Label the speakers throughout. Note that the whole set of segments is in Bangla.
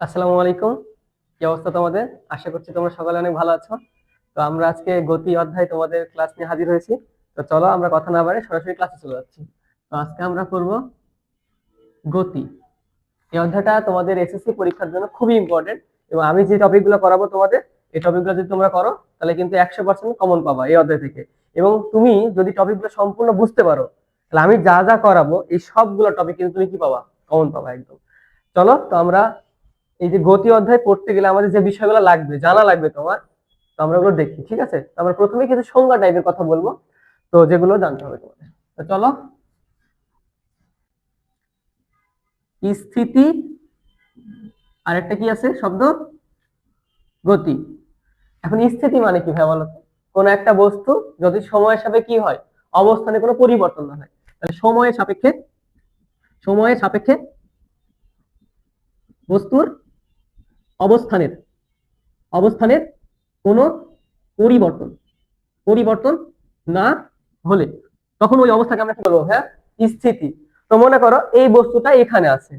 Speaker 1: আসসালামু আলাইকুম। কি অবস্থা তোমাদের? আশা করছি তোমরা সকালে অনেক ভালো আছো। তো আমরা আজকে গতি অধ্যায় তোমাদের ক্লাস নিয়ে হাজির হয়েছি। তো চলো আমরা কথা না বাড়িয়ে সরাসরি ক্লাসে চলে যাচ্ছি। তো আজকে আমরা করব গতি। এই অধ্যায়টা তোমাদের এসএসসি পরীক্ষার জন্য খুবই ইম্পর্টেন্ট, এবং আমি যে টপিকগুলো করাবো তোমাদের, এই টপিকগুলো যদি তোমরা করো তাহলে কিন্তু 100% কমন পাবা এই অধ্যায় থেকে। এবং তুমি যদি টপিকগুলো সম্পূর্ণ বুঝতে পারো, তাহলে আমি যা যা করাবো এই সবগুলো টপিক কিন্তু তুমি কি পাবা? কমন পাবা একদম। চলো তো আমরা এই যে গতি অধ্যায় পড়তে গেলে আমাদের যে বিষয়গুলো লাগবে, জানা লাগবে তোমার, তো আমরা ওগুলো দেখি, ঠিক আছে? তো আমরা প্রথমে কিছু সংজ্ঞা টাইপের কথা বলবো, তো যেগুলো জানতে হবে তোমাদের। তো চলো, স্থিতি আর একটা কি আছে শব্দ? গতি। এখন স্থিতি মানে কি ভাই বলো তো? কোন একটা বস্তু যদি সময়ের সাপেক্ষে কি হয়, অবস্থানে কোনো পরিবর্তন না হয়, তাহলে সময়ের সাপেক্ষে বস্তুর অবস্থানের অবস্থানের কোনো পরিবর্তন পরিবর্তন না হলে তখন ওই অবস্থাকে আমরা কি বলবো? হ্যাঁ, স্থিতি। তো মনে করো এই বস্তুটা এখানে আছে,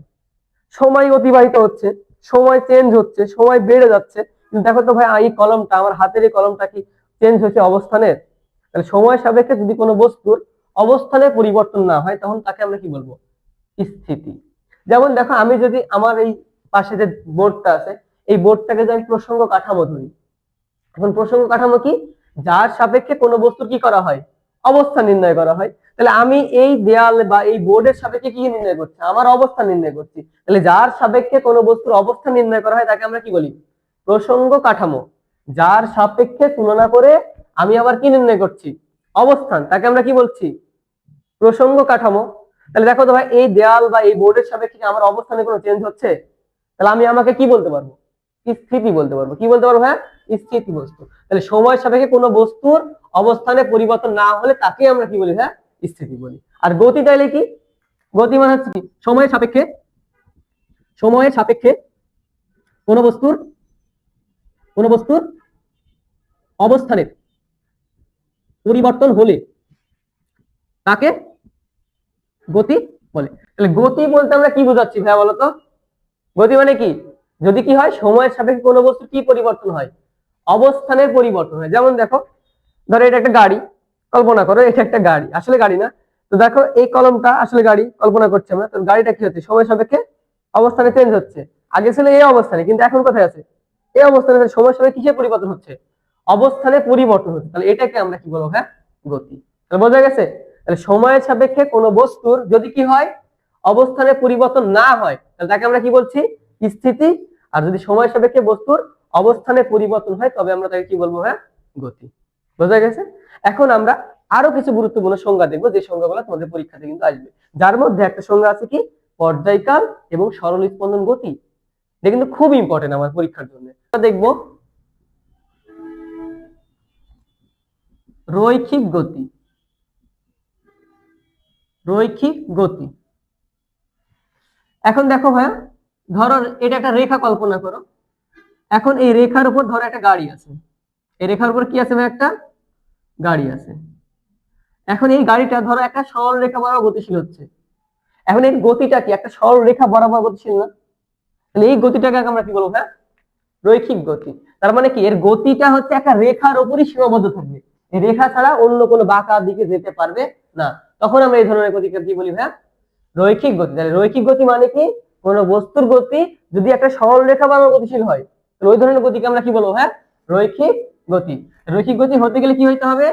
Speaker 1: সময় অতিবাহিত হচ্ছে, সময় চেঞ্জ হচ্ছে, সময় বেড়ে যাচ্ছে, কিন্তু দেখো তো ভাই, এই কলমটা, আমার হাতের এই কলমটা কি চেঞ্জ হয়েছে অবস্থানের? তাহলে সময় সাপেক্ষে যদি কোনো বস্তুর অবস্থানে পরিবর্তন না হয় তখন তাকে আমরা কি বলবো? স্থিতি। যেমন দেখো, আমি যদি আমার এই পাশে যে বোর্ডটা আছে, এই বোর্ডটাকে যদি আমি প্রসঙ্গ কাঠামো ধরি, এখন প্রসঙ্গ কাঠামো কি? যার সাপেক্ষে কোনো বস্তুর কি করা হয়? অবস্থান নির্ণয় করা হয়। তাহলে আমি এই দেয়াল বা এই বোর্ডের সাপেক্ষে কি নির্ণয় করছি? আমার অবস্থান নির্ণয় করছি। তাহলে যার সাপেক্ষে কোনো বস্তুর অবস্থান নির্ণয় করা হয় তাকে আমরা কি বলি? প্রসঙ্গ কাঠামো। যার সাপেক্ষে তুলনা করে আমি আবার কি নির্ণয় করছি? অবস্থান, তাকে আমরা কি বলছি? প্রসঙ্গ কাঠামো। তাহলে দেখো তো ভাই, এই দেয়াল বা এই বোর্ডের সাপেক্ষে আমার অবস্থানে কোনো চেঞ্জ হচ্ছে? তাহলে আমি আমাকে কি বলতে পারবো? স্থিতি বলতে পারবো। কি বলতে পারবো? হ্যাঁ, স্থিতি বস্তু। তাহলে সময়ের সাপেক্ষে কোনো বস্তুর অবস্থানে পরিবর্তন না হলে তাকে আমরা কি বলি? হ্যাঁ, স্থিতি বলি। আর গতি তাইলে কি? গতি মানে হচ্ছে কি? সময়ের সাপেক্ষে কোনো বস্তুর কোনো বস্তুর অবস্থানের পরিবর্তন হলে তাকে গতি বলে। তাহলে গতি বলতে আমরা কি বোঝাচ্ছি ভাইয়া বলতো? গতি মানে কি? যদি কি হয়, সময়ের সাপেক্ষে কোনো বস্তু কি পরিবর্তন হয়? অবস্থানের পরিবর্তন হয়। যেমন দেখো, ধরো এটা একটা গাড়ি, কল্পনা করো এটা একটা গাড়ি, আসলে গাড়ি না। তো দেখো এই কলমটা আসলে গাড়ি, কল্পনা করছি আমরা। তো গাড়িটা কি হচ্ছে? সময় সাপেক্ষে অবস্থানে চেঞ্জ হচ্ছে। আগে ছিল এই অবস্থানে, কিন্তু এখন কোথায় আছে? এই অবস্থানে। সময় সাপেক্ষে কিসের পরিবর্তন হচ্ছে? অবস্থানে পরিবর্তন হচ্ছে। তাহলে এটাকে আমরা কি বলবো? হ্যাঁ, গতি। তাহলে বোঝা গেছে? তাহলে সময়ের সাপেক্ষে কোনো বস্তুর যদি কি হয়, অবস্থানে পরিবর্তন না হয়, তাহলে তাকে আমরা কি বলছি? স্থিতি। আর যদি সময়ের সাপেক্ষে বস্তুর অবস্থানে পরিবর্তন হয় তবে আমরা তাকে কি বলবো? হ্যাঁ, গতি। বোঝা গেছে? এখন আমরা আরো কিছু গুরুত্বপূর্ণ সংজ্ঞা দেখবো, যে সংজ্ঞাগুলো তোমাদের পরীক্ষাতে কিন্তু আসবে। যার মধ্যে একটা সংজ্ঞা আছে কি? পর্যায়কাল এবং সরল স্পন্দন গতি। এটা কিন্তু খুব ইম্পর্টেন্ট আমার পরীক্ষার জন্য। দেখবো রৈখিক গতি। রৈখিক গতি। এখন দেখো ভাইয়া, ধরো এটা একটা রেখা কল্পনা করো। এখন এই রেখার উপর ধরো একটা গাড়ি আছে। এই রেখার উপর কি আছে ভাই? একটা গাড়ি আছে। এখন এই গাড়িটা ধরো একটা সরল রেখা বরাবর গতিশীল হচ্ছে। এখন এই গতিটা কি? একটা সরল রেখা বরাবর গতিশীল না? তাহলে এই গতিটাকে আমরা কি বলবো? হ্যাঁ, রৈখিক গতি। তার মানে কি? এর গতিটা হচ্ছে একটা রেখার উপরই সীমাবদ্ধ থাকবে, এই রেখা ছাড়া অন্য কোনো বাঁকা দিকে যেতে পারবে না। তখন আমরা এই ধরনের গতিকে কি বলি? হ্যাঁ, রৈখিক গতি। তাহলে রৈখিক গতি মানে কি? কোন বস্তুর গতি যদি একটা সরল রেখা বরাবর গতিশীল হয়, তাহলে ওই ধরনের গতিকে আমরা কি বলবো? হ্যাঁ, রৈখিক গতি। রৈখিক গতি হতে গেলে কি হইতে হবে?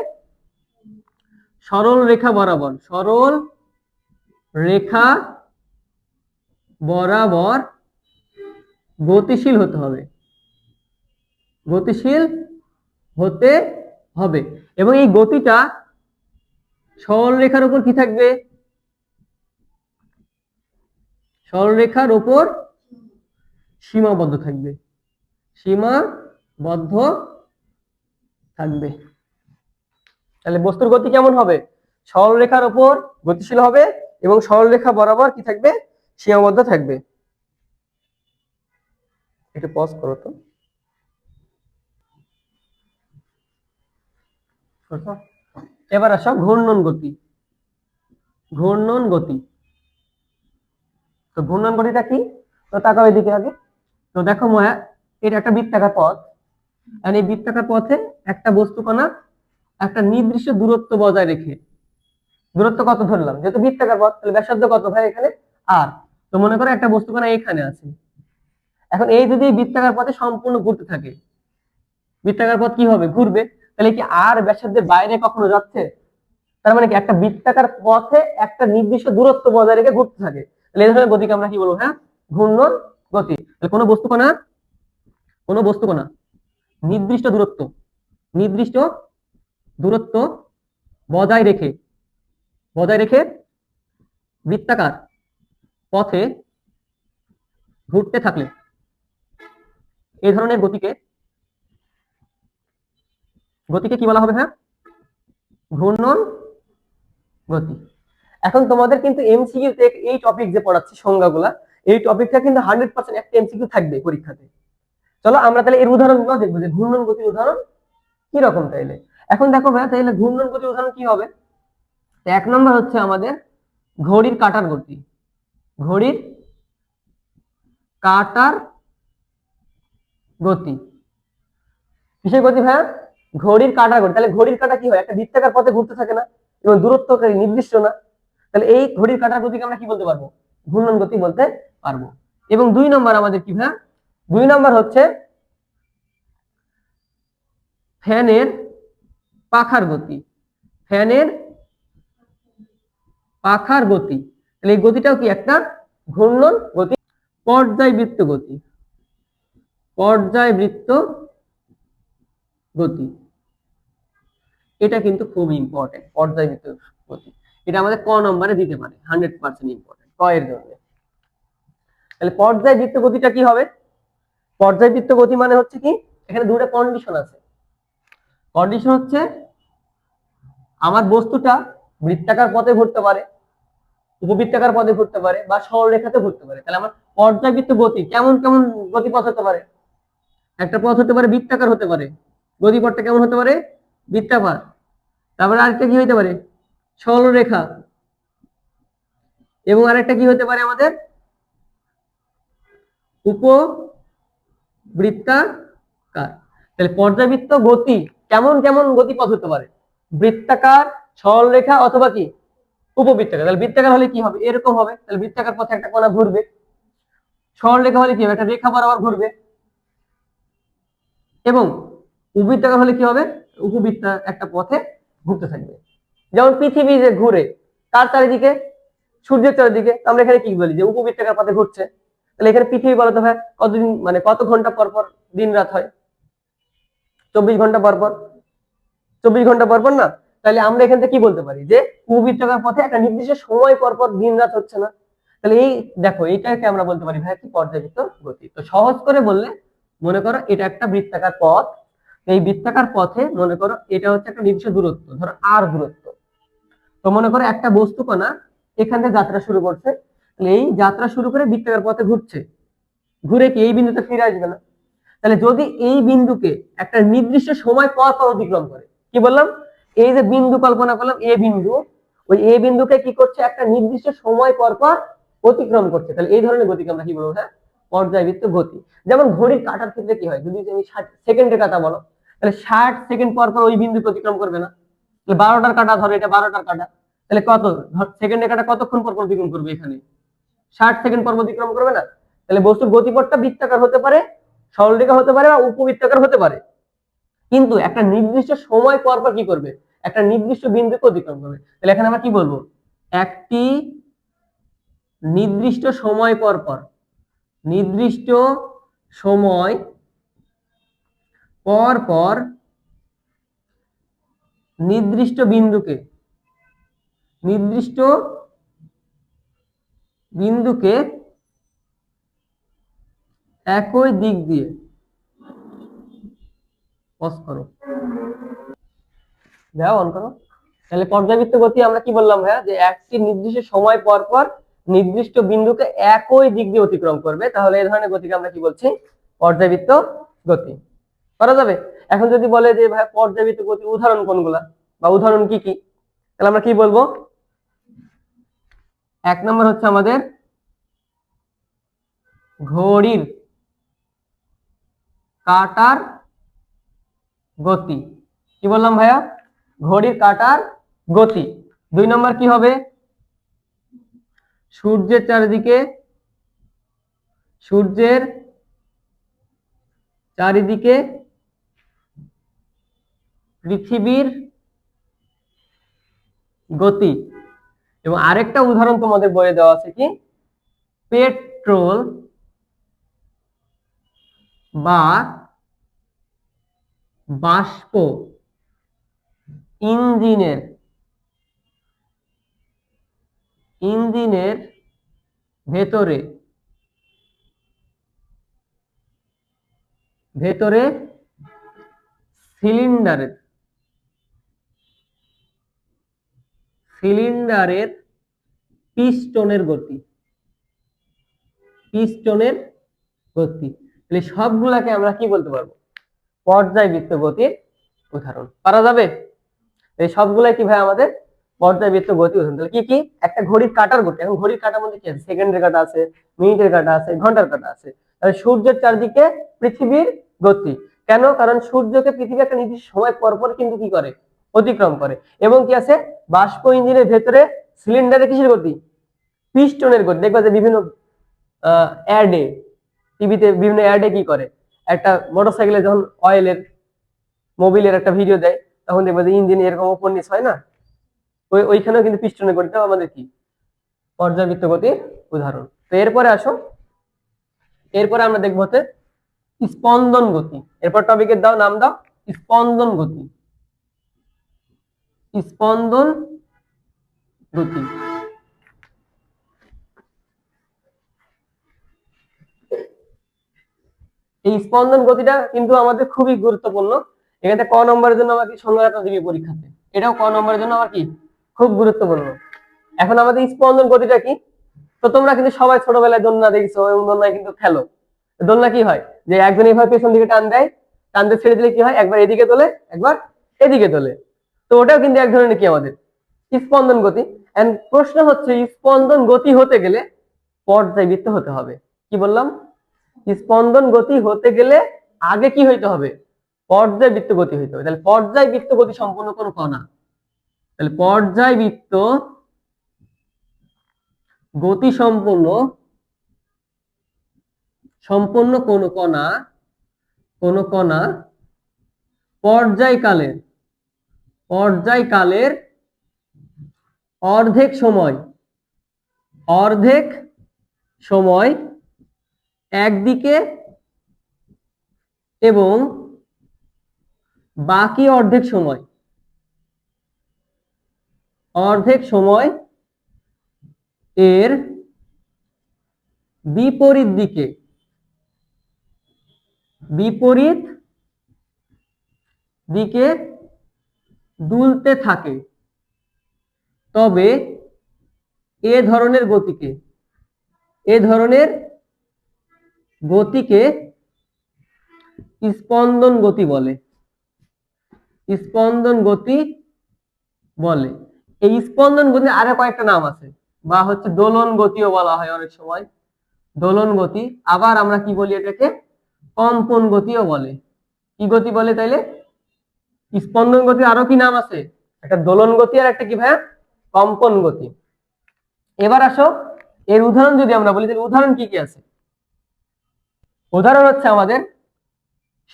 Speaker 1: সরল রেখা বরাবর, সরল রেখা বরাবর গতিশীল হতে হবে, গতিশীল হতে হবে। এবং এই গতিটা সরল রেখার উপর কি থাকবে? সরল রেখার উপর সীমাবদ্ধ থাকবে, সীমাবদ্ধ থাকবে। তাহলে বস্তুর গতি কেমন হবে? সরল রেখার উপর গতিশীল হবে এবং সরল রেখা বরাবর কি থাকবে? সীমাবদ্ধ থাকবে। একটু পজ করো তো। এবার আসো ঘূর্ণন গতি। ঘূর্ণন গতি। তো ঘূর্ণন গতিটা কি? তো তাকাও এদিকে আগে। তো দেখো ময়া, এটা একটা বৃত্তাকার পথ, আর এই বৃত্তাকার পথে একটা বস্তু কণা একটা নির্দিষ্ট দূরত্ব বজায় রেখে, দূরত্ব কত ধরলাম, যেহেতু বৃত্তাকার পথ তাহলে ব্যাসার্ধ কত ভাই এখানে আর। তো মনে করো একটা বস্তু কণা এখানে আছে, এখন এই যদি বৃত্তাকার পথে সম্পূর্ণ ঘুরতে থাকে, বৃত্তাকার পথ কি হবে, ঘুরবে, তাহলে কি আর ব্যাসার্ধের বাইরে কখনো যাচ্ছে? তার মানে কি একটা বৃত্তাকার পথে একটা নির্দিষ্ট দূরত্ব বজায় রেখে ঘুরতে থাকে, তাহলে এই ধরনের গতিকে আমরা কি বলবো, হ্যাঁ ঘূর্ণন গতি। তাহলে কোনো বস্তু কণা নির্দিষ্ট দূরত্ব, নির্দিষ্ট দূরত্ব বজায় রেখে, বজায় রেখে বৃত্তাকার পথে ঘুরতে থাকলে এই ধরনের গতিকে, গতিকে কি বলা হবে, হ্যাঁ ঘূর্ণন গতি। এখন তোমাদের কিন্তু এমসিকিউ তে এই টপিক যে পড়াচ্ছি সংজ্ঞাগুলা, এই টপিকটা কিন্তু 100% একটা এমসিকিউ থাকবে পরীক্ষাতে। চলো আমরা তাহলে এর উদাহরণগুলো দেখবো যে ঘূর্ণন গতির উদাহরণ কি রকম। তাইলে এখন দেখো ভাই, তাইলে ঘূর্ণন গতির উদাহরণ কি হবে? এক নম্বর হচ্ছে আমাদের ঘড়ির কাঁটার গতি, ঘড়ির কাঁটার গতি। কিসের গতি ভাইয়া? ঘড়ির কাঁটার গতি। তাহলে ঘড়ির কাঁটা কি হয়, একটা বৃত্তাকার পথে ঘুরতে থাকে না, এবং দূরত্ব নির্দিষ্ট না, তাহলে এই ঘড়ির কাঁটার গতিকে আমরা কি বলতে পারবো, ঘূর্ণন গতি বলতে পারবো। এবং দুই নম্বর আমাদের কি ভাইয়া, দুই নম্বর হচ্ছে ফ্যানের পাখার গতি, ফ্যানের পাখার গতি। তাহলে এই গতিটাও কি একটা ঘূর্ণন গতি। পর্যায়বৃত্ত গতি, পর্যায়বৃত্ত গতি, এটা কিন্তু খুব ইম্পর্টেন্ট। পর্যায়বৃত্ত গতি এটা আমাদের ক নম্বরে দিতে পারে, 100% ইম্পর্টেন্ট ক এর জন্য। তাহলে পর্যায়বৃত্ত গতিটা কি হবে? পর্যায়বৃত্ত গতি মানে হচ্ছে কি, এখানে দুটো কন্ডিশন আছে। কন্ডিশন হচ্ছে আমার বস্তুটা বৃত্তাকার পথে ঘুরতে পারে, উপবৃত্তাকার পথে ঘুরতে পারে, বা সরলরেখাতে ঘুরতে পারে। তাহলে আমার পর্যায়বৃত্ত গতি কেমন কেমন গতিপথ হতে পারে? একটা পথ হতে পারে বৃত্তাকার হতে পারে, গতিপথটা কেমন হতে পারে, বৃত্তাকার। তারপরে আরেকটা কি হতে পারে, সরলরেখা। এবং আরেকটা কি হতে পারে আমাদের, উপবৃত্তাকার। তাহলে পর্যায়বৃত্ত গতি কেমন কেমন গতিপথ হতে পারে, বৃত্তাকার, সরলরেখা, অথবা কি উপবৃত্তাকার। তাহলে বৃত্তাকার হলে কি হবে, এরকম হবে, তাহলে বৃত্তাকার পথে একটা কণা ঘুরবে। সরলরেখা হলে কি হবে, একটা রেখা বরাবর ঘুরবে। এবং উপবৃত্তাকার হলে কি হবে, উপবৃত্তা একটা পথে ঘুরতে থাকবে। যেমন পৃথিবী যে ঘুরে কার চারিদিকে, সূর্যের চারিদিকে, আমরা এখানে কি বলি যে উপবৃত্তাকার পথে ঘুরছে। তাহলে এখানে পৃথিবী বলতে হয় কতদিন, মানে কত ঘন্টা পর পর দিন রাত হয়, 24 ঘন্টা পর পর, 24 ঘন্টা পর পর না। তাহলে আমরা এখান থেকে কি বলতে পারি যে উপবৃত্তাকার পথে একটা নির্দিষ্ট সময় পর পর দিন রাত হচ্ছে না। তাহলে এই দেখো এইটাকে আমরা বলতে পারি ভাই কি, পর্যায়বৃত্ত গতি। তো সহজ করে বললে মনে করো এটা একটা বৃত্তাকার পথ, এই বৃত্তাকার পথে মনে করো এটা হচ্ছে একটা নির্দিষ্ট দূরত্ব, ধরো আর দূরত্ব। তো মনে করো একটা বস্তু কণা এখান থেকে যাত্রা শুরু করছে, তাহলে এই যাত্রা শুরু করে বৃত্তাকার পথে ঘুরছে, ঘুরে কি এই বিন্দুতে ফিরে আসবে না। তাহলে যদি এই বিন্দুকে একটা নির্দিষ্ট সময় পর পর অতিক্রম করে, কি বললাম, এই যে বিন্দু কল্পনা করলাম এ বিন্দু, ওই এ বিন্দুকে কি করছে, একটা নির্দিষ্ট সময় পর পর অতিক্রম করছে, তাহলে এই ধরনের গতিকে আমরা কি বলবো, হ্যাঁ পর্যায়বৃত্ত গতি। যেমন ঘড়ির কাঁটার ক্ষেত্রে কি হয়, যদি তুমি 60 সেকেন্ডের কাঁটা বলো, তাহলে 60 সেকেন্ড পর পর ওই বিন্দু অতিক্রম করবে না। তাহলে 12টার কাঁটা ধরো, এটা 12টার কাঁটা, তাহলে কত সেকেন্ডের কাঁটা কতক্ষণ পর পর অতিক্রম করবে, এখানে 60 সেকেন্ড পর অতিক্রম করবে না। তাহলে বস্তুর গতিপথটা বৃত্তাকার হতে পারে, সরলরেখা হতে পারে, বা উপবৃত্তাকার হতে পারে, কিন্তু একটা নির্দিষ্ট সময় পর পর কি করবে, একটা নির্দিষ্ট বিন্দুকে অতিক্রম করবে। তাহলে এখানে আমরা কি বলবো, একটি নির্দিষ্ট সময় পর পর, নির্দিষ্ট সময় পর পর নির্দিষ্ট বিন্দুকে, নির্দিষ্ট বিন্দুকে একই দিক দিয়ে পথ করো, ভাইয়া অন করো। তাহলে পর্যাবৃত্ত গতি আমরা কি বললাম ভাইয়া, যে একটি নির্দিষ্ট সময় পর পর নির্দিষ্ট বিন্দুকে একই দিক দিয়ে অতিক্রম করবে, তাহলে এই ধরনের গতিকে আমরা কি বলছি, পর্যাবৃত্ত গতি। করা যাবে। এখন যদি বলে যে ভাই পর্যাবৃত্ত গতি উদাহরণ কোনগুলা, বা উদাহরণ কি কি, তাহলে আমরা কি বলবো, এক নম্বর হচ্ছে আমাদের ঘড়ির কাঁটার গতি। কি বললাম ভাইয়া? ঘড়ির কাঁটার গতি। 2 নম্বর কি হবে? সূর্যের চারিদিকে পৃথিবীর গতি। এবং আরেকটা উদাহরণ তোমাদের বইয়ে দেওয়া আছে, কি? পেট্রোল বা বাষ্প ইঞ্জিনের ভেতরে সিলিন্ডারের পিস্টনের গতি। তাহলে সবগুলাকে আমরা কি বলতে পারবো? পর্যায়বৃত্ত গতির উদাহরণ। পারা যাবে? এই সবগুলাই কি ভাই আমাদের পর্যায়বৃত্ত গতি উদাহরণ। তাহলে কি কি? একটা ঘড়ির কাঁটার গতি। এখন ঘড়ির কাঁটার মধ্যে কি আছে? সেকেন্ডের কাঁটা আছে, মিনিটের কাঁটা আছে, ঘন্টার কাঁটা আছে। তাহলে সূর্যের চারদিকে পৃথিবীর গতি। কেন? কারণ সূর্যকে পৃথিবী একটা নির্দিষ্ট সময় পর পর কিন্তু কি করে? অতিক্রম করে। এবং কি আছে? বাষ্প ইঞ্জিনের ভেতরে সিলিন্ডারে কিসের গতি? পিস্টনের গতি। দেখবা যে বিভিন্ন অ্যাডে, টিভিতে বিভিন্ন অ্যাডে কি করে? একটা মোটরসাইকেলে যখন মোবিলের একটা ভিডিও দেয়, তখন দেখবা যে ইঞ্জিন এরকম উপর নিচ হয় না? ওইখানেও কিন্তু পিস্টনের গতিটাও আমাদের কি? পর্যায়বৃত্ত গতির উদাহরণ। তো এরপরে আসো, এরপরে আমরা দেখবো হচ্ছে স্পন্দন গতি। এরপর টপিকের নাম দাও স্পন্দন গতি। এই স্পন্দন গতিটা কিন্তু আমাদের খুবই গুরুত্বপূর্ণ। এখানে ক নম্বরের জন্য আমাকে সংজ্ঞাটা দিবে পরীক্ষাতে। এটাও ক নম্বরের জন্য আমার কি খুব গুরুত্বপূর্ণ। এখন আমাদের স্পন্দন গতিটা কি? তো তোমরা কিন্তু সবাই ছোটবেলায় দোলনা দেখছো, এবং দোলনায় কিন্তু খেলো। দোলনা কি হয়? যে একজন এইভাবে পেছন দিকে টান দেয়, টানতে ছেড়ে দিলে কি হয়? একবার এদিকে তোলে, একবার এদিকে তোলে। তো ওটাও কিন্তু এক ধরনের কি আমাদের স্পন্দন গতি। এন্ড প্রশ্ন হচ্ছে, স্পন্দন গতি হতে গেলে পর্যায়বৃত্ত হতে হবে। কি বললাম? স্পন্দন গতি হতে গেলে আগে কি হইতে হবে? পর্যায়বৃত্ত গতি হইতে হবে। তাহলে পর্যায়বৃত্ত গতি সম্পূর্ণ কোন কণা? তাহলে পর্যায়বৃত্ত গতি সম্পূর্ণ কোন কণা পর্যায়কালের অর্ধেক সময় একদিকে এবং বাকি অর্ধেক সময় এর বিপরীত দিকে দুলতে থাকে, তবে এ ধরনের গতিকে স্পন্দন গতি বলে। এই স্পন্দন গতির আরো কয়েকটা নাম আছে, বা হচ্ছে দোলন গতিও বলা হয় অনেক সময়। দোলন গতি, আবার আমরা কি বলি এটাকে? কম্পন গতিও বলে। কি গতি বলে তাইলে? স্পন্দন গতি আরো কি নাম আছে? একটা দোলন গতি আর একটা কি ভাইয়া? কম্পন গতি। এবার আসো, এর উদাহরণ যদি আমরা বলি, তাহলে উদাহরণ কি কি আছে? উদাহরণ হচ্ছে আমাদের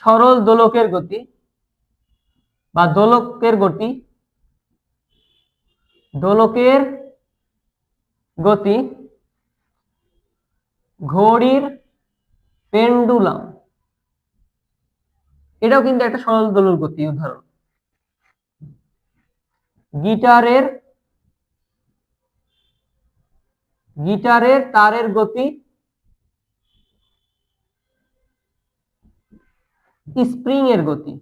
Speaker 1: সরল দোলকের গতি বা দোলকের গতি, ঘড়ির পেন্ডুলাম, এটাও কিন্তু একটা সরল দোলক গতি উদাহরণ। গিটারের তারের গতি, স্প্রিং এর গতি,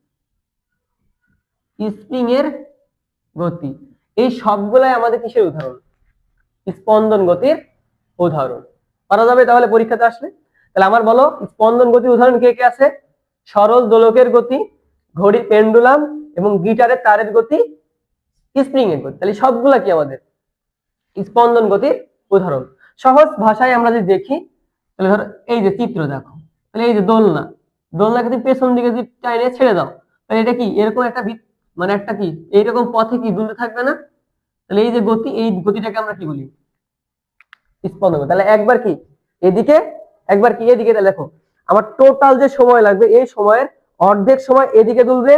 Speaker 1: এই সবগুলাই আমাদের কিসের উদাহরণ? স্পন্দন গতির উদাহরণ। পারা যাবে তাহলে পরীক্ষাতে আসলে? তাহলে আমার বলো, স্পন্দন গতির উদাহরণ কে কে আছে? সরল দোলকের গতি, ঘড়ির পেন্ডুলাম, এবং গিটারের তারের গতি, স্প্রিং এর গতি। তাহলে সবগুলা কি আমাদের স্পন্দন গতির উদাহরণ। সহজ ভাষায় আমরা যদি দেখি, তাহলে ধরো এই যে চিত্র দেখো, তাহলে এই যে দোলনা, দোলনাকে তুমি পেছন দিকে যদি টাইনে ছেড়ে দাও, তাহলে এটা কি এরকম একটা মানে একটা কি এইরকম পথে কি দুলতে থাকবে না? তাহলে এই যে গতি, এই গতিটাকে আমরা কি বলি? স্পন্দন। তাহলে একবার কি এদিকে, একবার কি এদিকে। তাহলে দেখো আমার টোটাল যে সময় লাগবে, এই সময়ের অর্ধেক সময় এদিকে দুলবে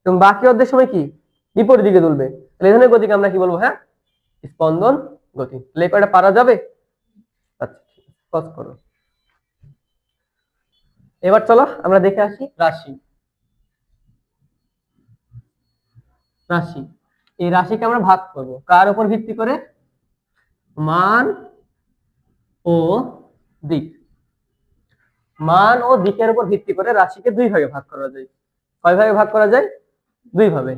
Speaker 1: এবং বাকি অর্ধেক সময় কি বিপরীত দিকে দুলবে। তাহলে এই ধরনের গতিকে আমরা কি বলবো? হ্যাঁ, স্পন্দন গতি। তাহলে এই কয়টা পারা যাবে? আচ্ছা, পজ করো। এবার চলো আমরা দেখে আসি রাশি। রাশি, এই রাশিকে আমরা ভাগ করব কার উপর ভিত্তি করে? মান ও দিক। মান ও দিকের উপর ভিত্তি করে রাশিকে দুই ভাগে ভাগ করা যায়। কয় ভাগে ভাগ করা যায়? দুই ভাবে।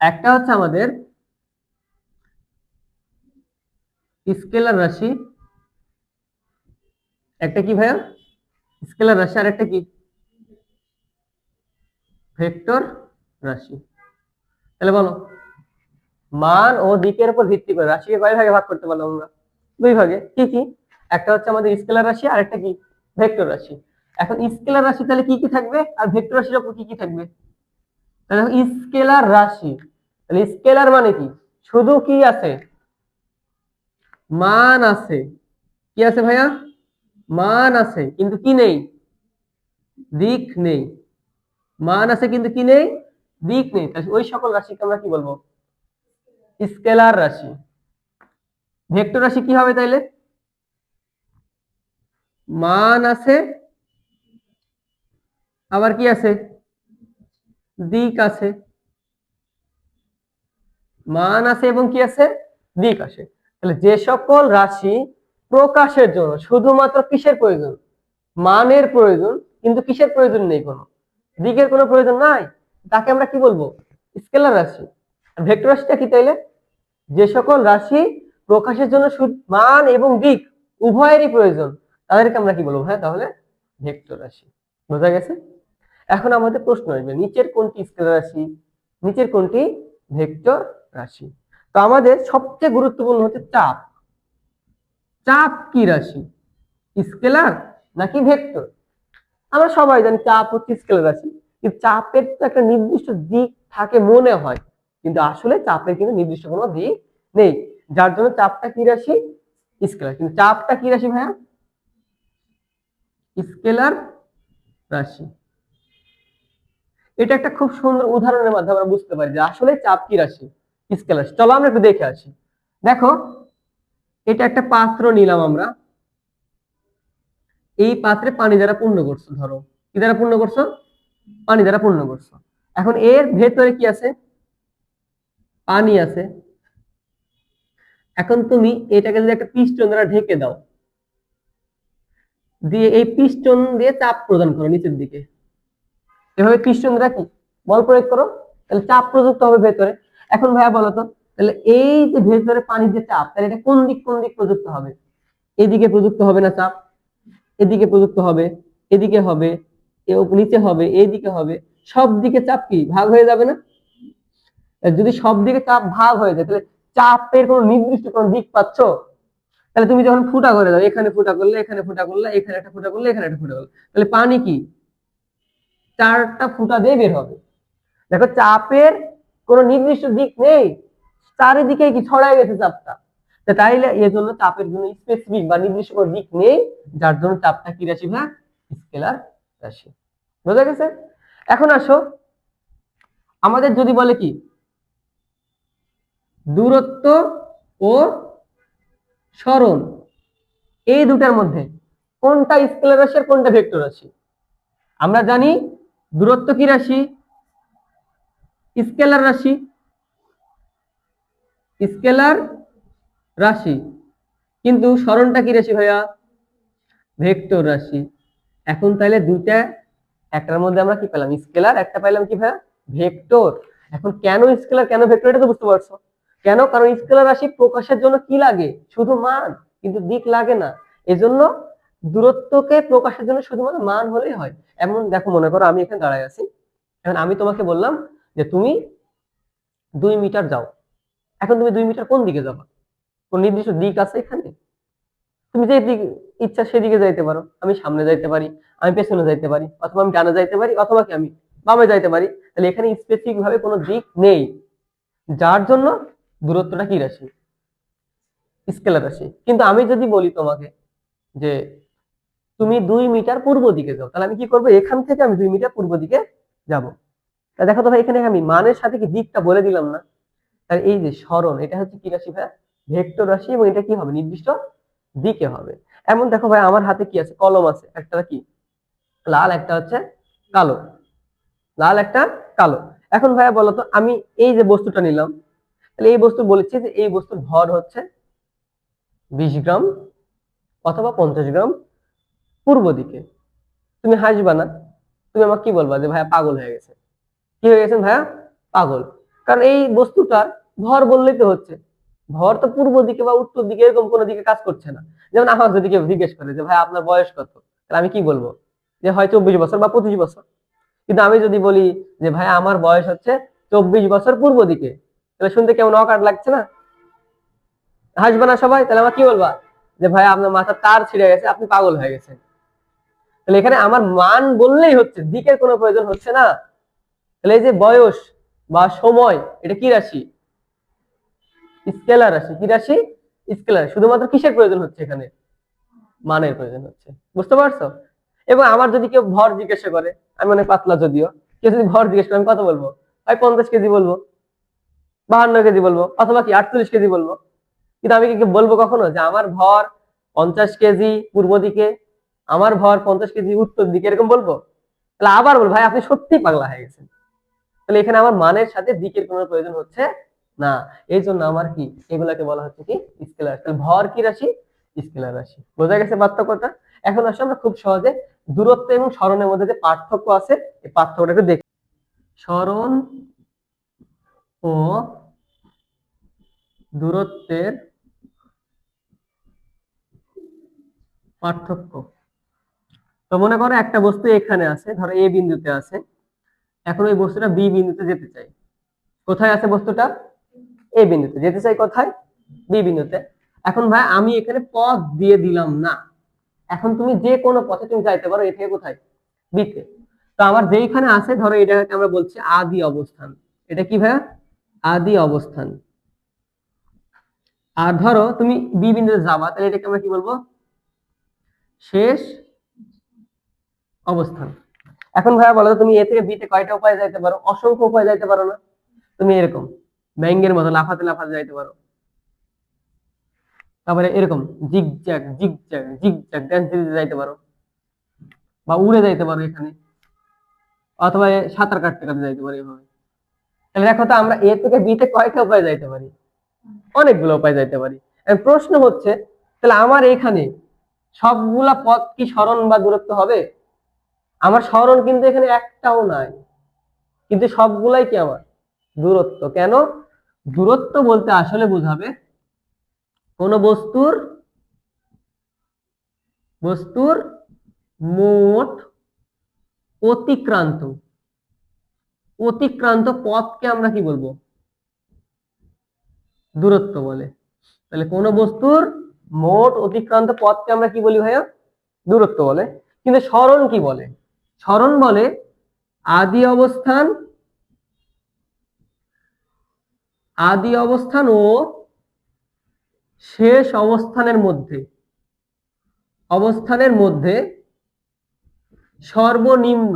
Speaker 1: একটা হচ্ছে আমাদের স্কেলার রাশি, একটা কি ভাইয়া? স্কেলার রাশি, আর একটা কি ভেক্টর রাশি। তাহলে বলো, মান ও দিকের উপর ভিত্তি করে রাশিকে কয় ভাগে ভাগ করতে পারলাম আমরা? দুই ভাগে। কি কি? একটা হচ্ছে আমাদের স্কেলার রাশি, আর একটা কি ভেক্টর রাশি। এখন স্কেলার রাশি তাহলে কি কি থাকবে, আর ভেক্টর রাশির উপর কি কি থাকবে? তাহলে স্কেলার রাশি, তাহলে স্কেলার মানে কি? শুধু কি আছে? মান আছে। কি আছে ভাইয়া? মান আছে, কিন্তু কি নেই? দিক নেই। মান আছে কিন্তু কি নেই? দিক নেই। তাহলে ওই সকল রাশিকে আমরা কি বলবো? স্কেলার রাশি। ভেক্টর রাশি কি হবে তাইলে? মান আছে, আবার কি আছে? দিক আছে। মান আছে এবং কি আছে? দিক আছে। তাহলে যে সকল রাশি প্রকাশের জন্য শুধুমাত্র কিসের প্রয়োজন? মানের প্রয়োজন, কিন্তু কিসের প্রয়োজন নেই? কোনো দিকের কোনো প্রয়োজন নাই, তাকে আমরা কি বলবো? স্কেলার রাশি। ভেক্টর রাশিটা কি তাইলে? যে সকল রাশি প্রকাশের জন্য মান এবং দিক উভয়েরই প্রয়োজন, তাদেরকে আমরা কি বলবো? হ্যাঁ, তাহলে ভেক্টর রাশি। বোঝা গেছে? এখন আমাদের প্রশ্ন আসবে, নিচের কোনটি স্কেলার রাশি, নিচের কোনটি ভেক্টর রাশি? তো আমাদের সবচেয়ে গুরুত্বপূর্ণ হচ্ছে চাপ। চাপ কি রাশি? স্কেলার নাকি ভেক্টর? আমরা সবাই জানি চাপ হচ্ছে স্কেলার রাশি, কিন্তু চাপের তো একটা নির্দিষ্ট দিক থাকে মনে হয়, কিন্তু আসলে চাপের কিন্তু নির্দিষ্ট কোনো দিক নেই, যার জন্য চাপটা কি রাশি? স্কেলার। কিন্তু চাপটা কি রাশি ভাইয়া? স্কেলার রাশি। এটা একটা খুব সুন্দর উদাহরণের মাধ্যমে আমরা বুঝতে পারি যে আসলে চাপ কি রাশি? স্কেলার রাশি। চলো আমরা একটু দেখে আসি। দেখো, এটা একটা পাত্র নিলাম আমরা, এই পাত্রে পানি দ্বারা পূর্ণ করছো। ধরো কি দ্বারা পূর্ণ করছো? পানি দ্বারা পূর্ণ করছো। এখন এর ভেতরে কি আছে? পানি আছে। এখন তুমি এটাকে যদি একটা পিস্টন দ্বারা ঢেকে দাও, দিয়ে এই পিস্টন দিয়ে চাপ প্রদান করো নিচের দিকে, এভাবে পিস্টন দ্বারা কি বল প্রয়োগ করো, তাহলে চাপ প্রযুক্ত হবে ভেতরে। এখন ভাইয়া বলো তো, তাহলে এই যে ভেতরে পানির যে চাপ, তাহলে এটা কোন দিক কোন দিক প্রযুক্ত হবে? এদিকে প্রযুক্ত হবে না চাপ? এদিকে প্রযুক্ত হবে, এদিকে হবে, নিচে হবে, এইদিকে হবে। সব দিকে চাপ কি ভাগ হয়ে যাবে না? যদি সব দিকে চাপ ভাগ হয়ে যায়, তাহলে চাপের কোন নির্দিষ্ট কোন দিক পাচ্ছ? তাহলে তুমি যখন ফুটা করে দাও, এখানে ফুটা করলে, এখানে ফুটা করলে, এখানে একটা ফুটা করলে, এখানে একটা ফুটা করলে, তাহলে পানি কি চারটা ফুটা দিয়ে বের হবে। দেখো, চাপের কোন নির্দিষ্ট দিক নেই, চারিদিকে কি ছড়ায় গেছে চাপটা। তাইলে এর জন্য চাপের জন্য স্পেসিফিক বা নির্দিষ্ট কোনো দিক নেই, যার জন্য চাপটা কি রাশি? ভাগ স্কেলার রাশি। বোঝা গেছে? এখন আসো, আমাদের যদি বলে কি দূরত্ব ও সরণ, এই দুটার মধ্যে কোনটা স্কেলার রাশি আর কোনটা ভেক্টর রাশি? আমরা জানি দূরত্ব কি রাশি? স্কেলার রাশি। স্কেলার রাশি। কিন্তু সরণটা কি রাশি ভাইয়া? ভেক্টর রাশি। এখন তাহলে দুইটা, একটার মধ্যে আমরা কি পেলাম? স্কেলার, একটা পাইলাম কি ভাইয়া? ভেক্টর। এখন কেন স্কেলার কেন ভেক্টর এটা তো বুঝতে পারছো। কেন? কারণ স্কেলার রাশি প্রকাশের জন্য কি লাগে? শুধু মান, কিন্তু দিক লাগে না। এজন্য দূরত্বকে প্রকাশের জন্য শুধুমাত্র মান হলেই হয়। এমন দেখো, মনে করো আমি এখানে দাঁড়ায় আছি, এখন আমি তোমাকে বললাম যে তুমি 2 মিটার যাও। এখন তুমি 2 মিটার কোন দিকে যাবা? কোন নির্দিষ্ট দিক আছে এখানে? তুমি যে ইচ্ছা সেদিকে যাইতে পারো, আমি সামনে যাইতে পারি, আমি পেছনে যাইতে পারি, অথবা আমি ডানে যাইতে পারি, অথবা কি আমি বামে যাইতে পারি। তাহলে এখানে স্পেসিফিক ভাবে কোনো দিক নেই, যার জন্য দূরত্বটা কি রাশি, স্কেলার রাশি। কিন্তু আমি যদি বলি তোমাকে যে তুমি 2 মিটার পূর্ব দিকে যাও, তাহলে আমি কি করবো, এখান থেকে আমি 2 মিটার পূর্ব দিকে যাব। তা দেখো তো ভাই, এখানে আমি মানের সাথে কি দিকটা বলে দিলাম না? তাহলে এই যে সরণ, এটা হচ্ছে কি রাশি ভাই, ভেক্টর রাশি, এবং এটা কি হবে, নির্দিষ্ট দিকে হবে। এমন দেখো ভাই, আমার হাতে কি আছে, কলম আছে, একটা কি লাল, একটা হচ্ছে কালো, লাল একটা কালো। এখন ভাইয়া বলো তো, আমি এই যে বস্তুটা নিলাম, তাহলে এই বস্তু বলেছি যে এই বস্তুর ভর হচ্ছে 20 গ্রাম অথবা 50 গ্রাম পূর্ব দিকে। তুমি হাসবা না, তুমি আমাকে কি বলবা, যে ভাইয়া পাগল হয়ে গেছে। কি হয়ে গেছেন ভাইয়া, পাগল। কারণ এই বস্তুটার ভর বললেই তো হচ্ছে, ভর তো পূর্ব দিকে বা উত্তর দিকে এরকম কোনো দিকে কাজ করছে না। যেমন আমার যদি কেউ জিজ্ঞেস করে যে ভাই আপনার বয়স কত, তাহলে আমি কি বলবো, যে হয় 24 বছর বা 25 বছর। কিন্তু আমি যদি বলি যে ভাই আমার বয়স হচ্ছে 24 বছর পূর্ব দিকে, তাহলে শুনতে কেমন অকাট লাগছে না? হাসবে না সবাই? তাহলে আমার কি বলবা, যে ভাই আপনার মাথার তার ছিঁড়ে গেছে, আপনি পাগল হয়ে গেছেন। তাহলে এখানে আমার মান বললেই হচ্ছে, দিকের কোনো প্রয়োজন হচ্ছে না। তাহলে এই যে বয়স বা সময়, এটা কি রাশি, স্কেলার রাশি। কি রাশি, স্কেলার। শুধুমাত্র কিসের প্রয়োজন হচ্ছে এখানে, মানের প্রয়োজন হচ্ছে। বুঝতে পারছো? এবং আমার যদি কেউ ভর জিজ্ঞাসা করে, আমি অনেক পাতলা যদিও, কেউ যদি ভর জিজ্ঞেস করে আমি কত বলবো, ভাই 50 কেজি বলবো, 52 কেজি বলবো, অথবা কি 48 কেজি বলবো। কিন্তু আমি কি বলবো কখনো যে আমার ভর 50 কেজি পূর্ব দিকে, আমার ভর 50 কেজি উত্তর দিকে, এরকম বলবো? তাহলে আবার বল ভাই আপনি সত্যি পাগলা হয়ে গেছেন। তাহলে এখানে আমার মানের সাথে দিকের কোনো প্রয়োজন হচ্ছে না। এই জন্য আমার কি, এগুলাকে বলা হচ্ছে কি, স্কেলার। তাহলে ভর কি রাশি, স্কেলার রাশি। বোঝা গেছে পার্থক্যটা? এখন আসলে আমরা খুব সহজে দূরত্ব এবং সরণের মধ্যে যে পার্থক্য আছে, এই পার্থক্যটা একটু দেখি। সরণ ও দূরত্বের পার্থক্য। তো মনে করো একটা বস্তু এখানে আছে, ধরো এ বিন্দুতে আছে, এখন ওই বস্তুটা বি বিন্দুতে যেতে চাই। কোথায় আছে বস্তুটা, এ বিন্দুতে যেতে চাই, কোথায়, বি বিন্দুতে। এখন ভাই আমি এখানে পথ দিয়ে দিলাম না, এখন তুমি যে কোনো পথে তুমি যাইতে পারো, এ থেকে কোথায়, বিতে। তো আমার যেইখানে আছে, ধরো এটাকে আমরা বলছি আদি অবস্থান। এটা কি ভাইয়া, আদি অবস্থান। আর ধরো তুমি বি বিন্দুতে যাবা, তাহলে এটাকে আমরা কি বলবো, শেষ অবস্থান। এখন ভাইয়া বলো তো, তুমি এ থেকে বিতে কয়টা উপায় যাইতে পারো, অসংখ্য উপায় যাইতে পারো না? তুমি এরকম ব্যাঙ্গের মতো লাফাতে লাফাতে যাইতে পারো, তারপরে এরকম জিগজ্যাগ জিগজ্যাগ জিগজ্যাগ ড্যান্স দিতে যাইতে পারো, বা উড়ে যাইতে পারো এখানে, অথবা সাঁতার কাটতে কাটতে যাইতে পারি এভাবে। তাহলে দেখো তো, আমরা এ থেকে বি তে কয়টা উপায় যাইতে পারি, অনেকগুলো উপায় যাইতে পারি। প্রশ্ন হচ্ছে, তাহলে আমার এখানে সবগুলা পথ কি সরণ বা দূরত্ব হবে? আমার সরণ কিন্তু এখানে একটাও নাই, কিন্তু সবগুলাই কি আমার দূরত্ব। কেন, দূরত্ব বলতে আসলে বোঝাবে কোন বস্তুর বস্তুর মোট অতিক্রান্ত অতিক্রান্ত পথকে আমরা কি বলবো, দূরত্ব বলে। তাহলে কোন বস্তুর মোট অতিক্রান্ত পথকে আমরা কি বলি ভাইয়া, দূরত্ব বলে। কিন্তু সরণ কি বলে, সরণ বলে আদি অবস্থান ও শেষ অবস্থানের মধ্যে সর্বনিম্ন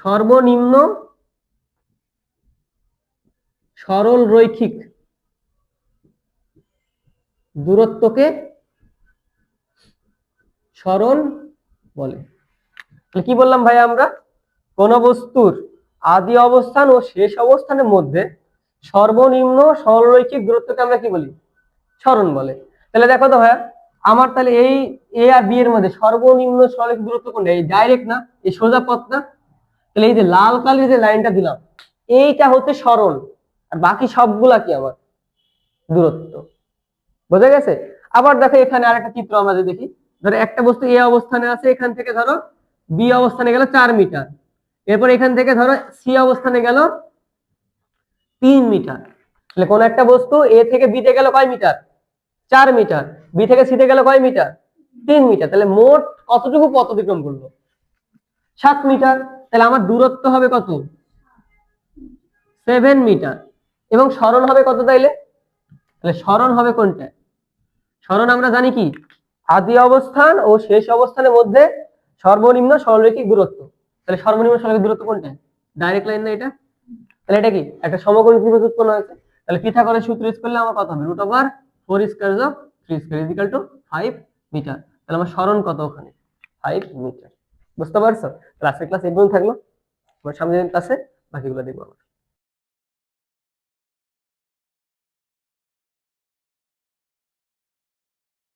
Speaker 1: সর্বনিম্ন সরল রৈখিক দূরত্বকে সরণ বলে। তাহলে কি বললাম ভাই, আমরা কোন বস্তুর আদি অবস্থান ও শেষ অবস্থানের মধ্যে সর্বনিম্ন সরলরৈখিক দূরত্বকে আমরা কি বলি, সরণ বলে। তাহলে দেখো তো ভাইয়া, আমার তাহলে এই এ আর বি এর মধ্যে সর্বনিম্ন সরলরৈখিক দূরত্ব কোনটা, এই ডাইরেক্ট না, এই সোজা পথ না? তাহলে এই যে লাল কালির যে লাইনটা দিলাম, এইটা হচ্ছে সরল, আর বাকি সবগুলা কি আমার দূরত্ব। বোঝা গেছে? আবার দেখো এখানে আরেকটা চিত্র আমরা যদি দেখি, ধরো একটা বস্তু এ অবস্থানে আছে, এখান থেকে ধরো বি অবস্থানে গেল 4 মিটার, এরপর এখান থেকে ধরো সি অবস্থানে গেল 3 মিটার। তাহলে কোন একটা বস্তু এ থেকে বি তে গেল কয় মিটার, 4 মিটার। বি থেকে সিতে গেল কয় মিটার? 3 মিটার। তাহলে মোট কতটুকু পথ অতিক্রম করলো? 7 মিটার। তাহলে আমার দূরত্ব হবে কত? 7 মিটার। এবং সরণ হবে কত তাইলে? তাহলে সরণ হবে কোনটা? সরণ আমরা জানি কি, আদি অবস্থান ও শেষ অবস্থানের মধ্যে সর্বনিম্ন সরলরৈখিক দূরত্ব। তাহলে সর্বনিম্ন সরলরৈখিক দূরত্ব কোনটা? ডাইরেক্ট লাইন না এটা? তাহলে এটা কি একটা সমকোণী ত্রিভুজ উৎপন্ন হয়েছে। তাহলে পিথাগোরাস সূত্র ইউজ করলে আমার কত হবে? √4 স্কয়ার যোগ 3 স্কয়ার ইকুয়াল টু 5 মিটার। তাহলে আমার সরণ কত ওখানে? 5 মিটার। বুঝতে পারছো? তাহলে আজকের ক্লাস এই পর্যন্ত থাকলো। আমার সামনের ক্লাসে বাকিগুলো দেখবো।